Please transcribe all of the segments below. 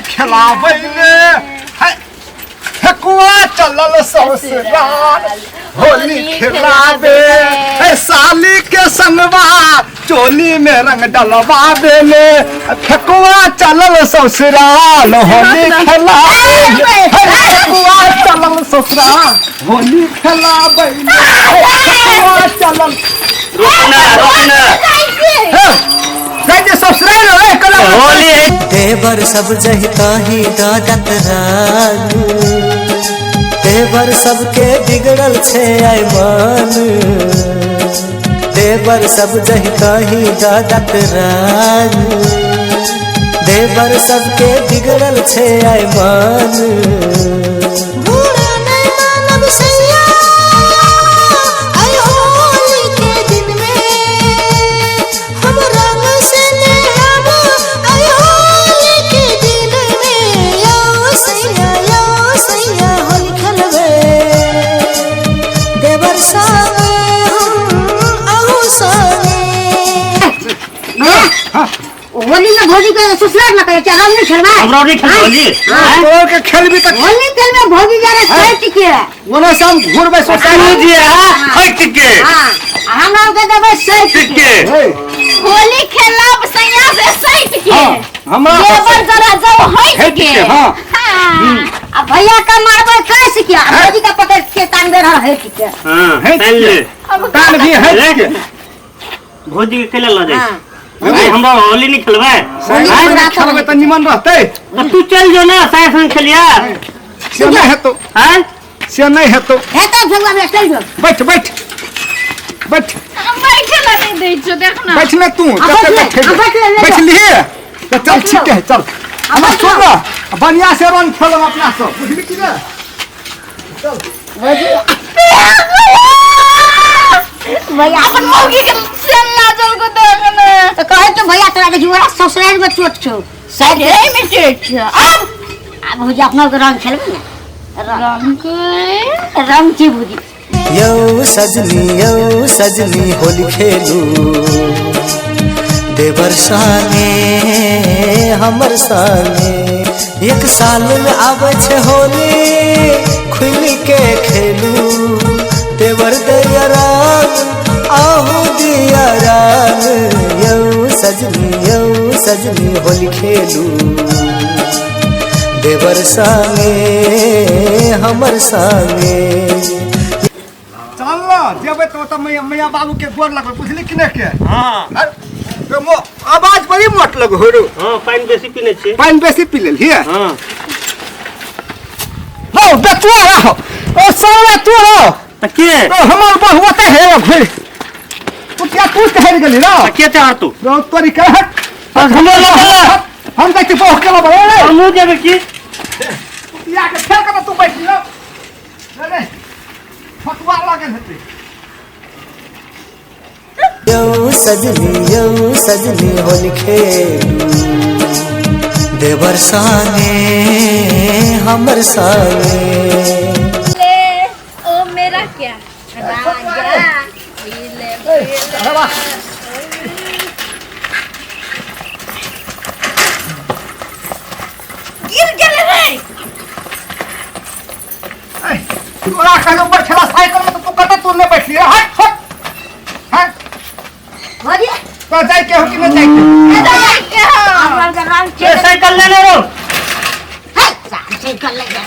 खिलाबैले ठकुआ चलल ससुराल होली खिलाबे साली के संगवा चोली में रंग डलवाबे ले ठकुआ चलल ससुराल होली खिलाबे ठकुआ चलल ससुराल होली खिलाबे ठकुआ चलल देवर सब जहिता ही दादत राग देवर सबके बिगड़ल छे आईमान देवर सब जहिता ही दादत राग देवर सबके बिगड़ल छे आईमान होली में भौजी के ससुराल में करे हम नहीं खेलवा हमरा नहीं खेलबी तो के खेलबी त होली खेल में भौजी जरा सैट के ओना शाम घुरबे सोसाइटी जी हट के हां हमरा के देबे सैट के होली खेलब सैया से सैट के हमरा देवर जरा जाओ हट के हां अब भैया का मारबे कैसे किया भौजी का पकड़ के टांग दे रहा है के हां हट ले कान भी हट के भौजी के खेले ला जाए हमरा होली नहीं खेलबे खेलबे त निमन रहते तू चल जो ना साय संग खेलिया से नहीं हेतो हैं से नहीं हेतो हेतो भगवान में चल जो बैठ बैठ बैठ मैं खेला नहीं दे जो देखना बैठ ले तू बैठ लिए तो चल ठीक है चल हम सुन लो बढ़िया से रन खेलब अपना सब बुझली कि ना चल भैया अपन मौगी के सेल ना जल को देखने तो कहे तो भैया तोरा के जुरा ससुराल में चोट छो साइड में चोट छो अब भौजी अपना के रंग खेलबे ना रंग की भौजी यौ सजनी होली खेलू देवर साने हमर साने एक साल में आवे छे होली खुल के खेलू देवर दयाराम आहू दियाराम यौ सजनी होली खेलू देवर संगे हमर संगे चल जेबे तो मैया बाबू के गोर लगल बुझली कि नहीं के हां तो आवाज बड़ी मोट लग हो रो हां पानी बेसी पीने छी पानी बेसी पी लेल हिया हां नो बेटुआ रहो ओ सारा तू रहो के तो हमर बहुआ त है घुर तू क्या तू ठहर गेली रो के चाह तू रो तोरी कह हम देखते बहु केला बे हम जेबे की या के फेर कर तू बैठ लो रे फटवा लागल हेते यौ सजनी होली खेलू देवर संगे हमर संगे क्या गिर गेले रे तोरा कहलो पर छला साइकिल में तो तू कत तू ने बैठी हट हट हट भौजी तो जाई के हो कि न जाई के अपन के रंग ए साइकिल ले रो साइकिल ले जा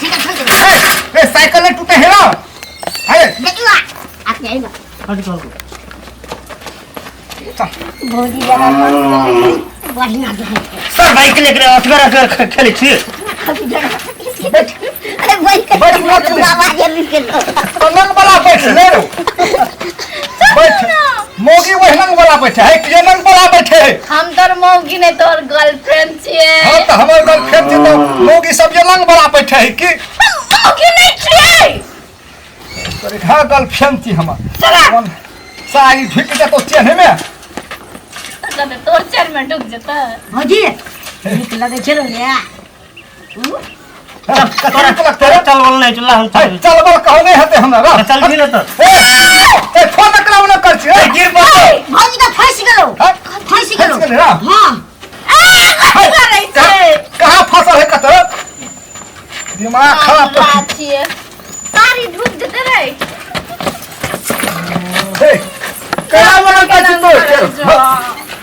ए साइकिल ने टूटे हेरो अरे देखला आके आइबा हट चल भौजी जरा बढ़िया दे सर बाइक लेके अठगर खेले छी अरे भाई बैठ मत बाबा जल्दी के लो नंग वाला बैठ ले रो बैठ मोगी वही नंग वाला बैठे है कि नंग वाला बैठे हम तोर मौगी ने तोर गर्लफ्रेंड छिए हां तो हमर गर्लफ्रेंड छै तो मोगी सब जे नंग वाला बैठे है कि मौगी नहीं छिए तोरे घर गर्लफ्रेंड थी हमर चला सारी ढुक के तो चेहरे में तोर चेहरे में ढुक जता भौजी निक लगे चलो ले चल बोल नहीं चल हम चल बोल कहो नहीं हते हमरा चल भी ना तो ए फोन कराव न कर छी गिर पड़ भौजी का फंस गेलो हां कहां फंसल है कत दिमाग खराब सारी धूप देते रहे हे क्या बोला कैसे तो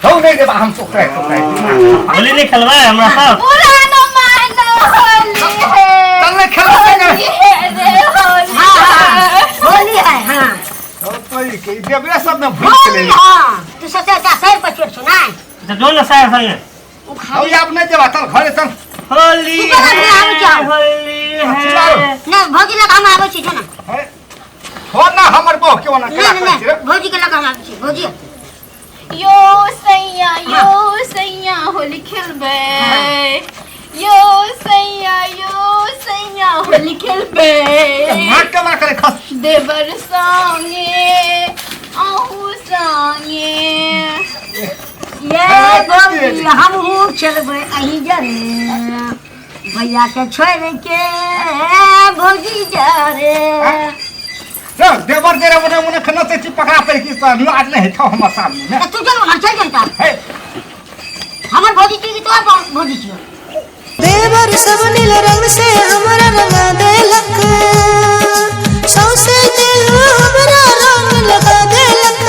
हो नहीं दे हम तो काय होली नहीं खेलवाए हमरा साथ पुराना मानो होली है चल खेल होली है हाँ तो के देबे सब में भूल होली ले हाँ तू सोचे क्या सर पर चोट सुना तो जो ना साया संगे अब ये आप नहीं देबा चल घरे चल होली तू क्या कर रहा है क्या? होली चिल्लाओ। है ना भौजी लगा हम आवे छी ना है हो ना हमर बो क्यों ना ना केला ना भौजी के लगा हम आवे छी भौजी यो सैया होली खेलबे यो सैया होली खेलबे नाक के ना करे खस देवर संगे आहू संगे ये भौजी हम हूँ चलबे अही जरे भैया के छोड़ के भौजी जा रे रे देवर देरे मने खना से पकड़ा पे की लाज नहीं था हमर सामने में तू चल चल चलता है हमर भौजी की तो भौजी छी देवर सब नील रंग से हमरा रंगा देलक सौसे दिल हमरा रंग लगा देलक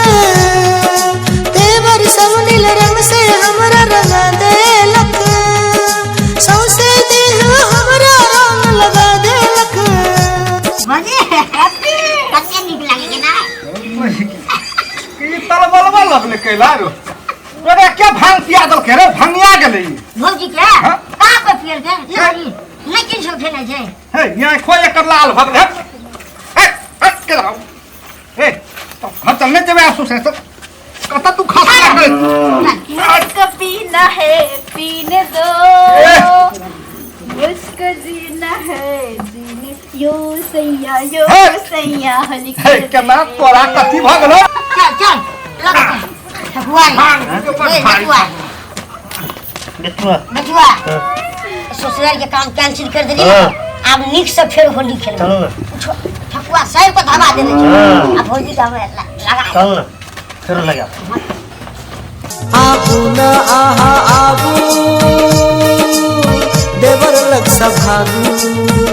देवर सब नील रंग से हमरा रंगा देलक सौसे दिल हमरा रंग लगा देलक भौजी कते नीक लागे ना की तलबलबा लगले कैला रो रे क्या भांग पिया दल के रे भंगिया गेलै भौजी के हाँ? का पे पियर के नहीं किन सब खेले छै है यहाँ खोए कर लाल भगले हट के लाओ ए तो घर चलने जबे आसू से सब कता तू खा मुझको पीना है पीने दो मुझको जीना है जीने यो सैया होली है के ना तोरा कथी भगलो चल लगा ठकुआ भांग के ऊपर भारी बेटुआ बचवा ससुराल के काम कैंसिल कर देली हाँ। अब निक से फिर होली खेल चलो ना ठकुआ सर को धमा देने हाँ। अब भौजी का लगा चल ना फिर लगा आबू न आहा आबू देवर लग सभागू